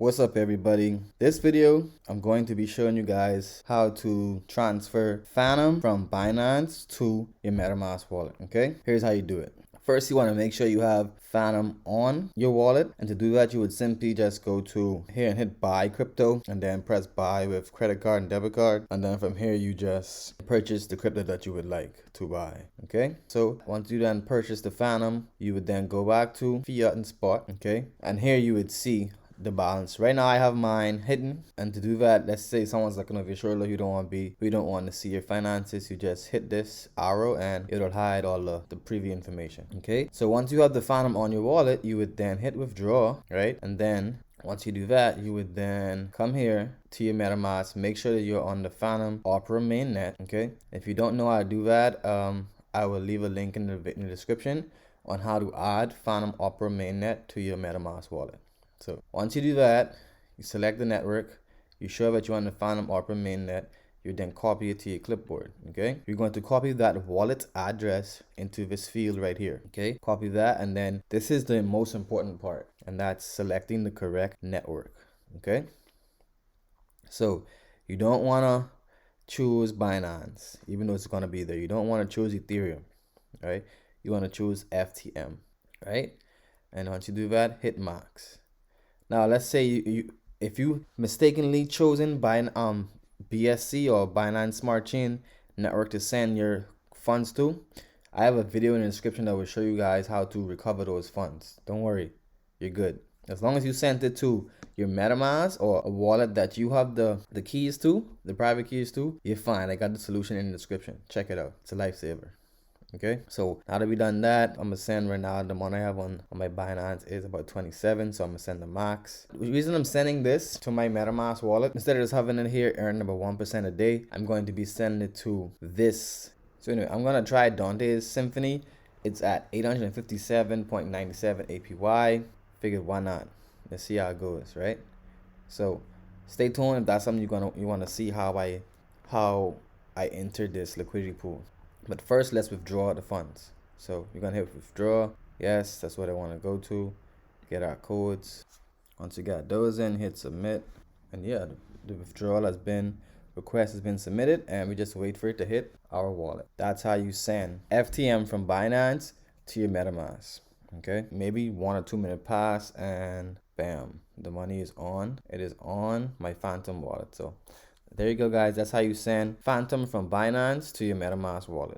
What's up, everybody? This video I'm going to be showing you guys how to transfer Fantom from Binance to your Metamask wallet. Okay, here's how you do it. First, you want to make sure you have Fantom on your wallet, and to do that you would simply just go to here and hit buy crypto and then press buy with credit card and debit card, and then from here you just purchase the crypto that you would like to buy. Okay, so once you then purchase the Fantom, you would then go back to fiat and spot. Okay, and here you would see the balance. Right now I have mine hidden, and to do that, let's say someone's looking over your shoulder, you don't want to see your finances, you just hit this arrow and it'll hide all the previous information. Okay, so once you have the Fantom on your wallet, you would then hit withdraw, right? And then once you do that, you would then come here to your MetaMask, make sure that you're on the Fantom Opera mainnet. Okay, if you don't know how to do that, I will leave a link in the description on how to add Fantom Opera mainnet to your MetaMask wallet. So once you do that, you select the network, you show that you're on the Fantom Opera mainnet, you then copy it to your clipboard. Okay, you're going to copy that wallet address into this field right here. Okay, copy that, and then this is the most important part, and that's selecting the correct network. Okay, so you don't want to choose Binance, even though it's going to be there. You don't want to choose Ethereum, right? You want to choose FTM, right? And once you do that, hit max. Now let's say if you mistakenly chosen by BSC or Binance Smart Chain network to send your funds to, I have a video in the description that will show you guys how to recover those funds. Don't worry, you're good. As long as you sent it to your MetaMask or a wallet that you have the keys to, the private keys to, you're fine. I got the solution in the description. Check it out. It's a lifesaver. Okay, so now that we done that, I'm gonna send right now. The amount I have on my Binance is about 27, so I'm gonna send the max. The reason I'm sending this to my MetaMask wallet, instead of just having it here earning about 1% a day, I'm going to be sending it to this. So anyway, I'm gonna try Dante's Symphony. It's at 857.97 APY. Figured why not? Let's see how it goes, right? So stay tuned if that's something you want to see how I entered this liquidity pool. But first, let's withdraw the funds. So you're gonna hit withdraw. Yes, that's what I want to go to. Get our codes. Once you got those in, hit submit. And yeah, the withdrawal request has been submitted, and we just wait for it to hit our wallet. That's how you send FTM from Binance to your MetaMask. Okay, maybe 1 or 2 minutes pass, and bam, the money is on. It is on my Fantom wallet. So there you go, guys. That's how you send Fantom from Binance to your MetaMask wallet.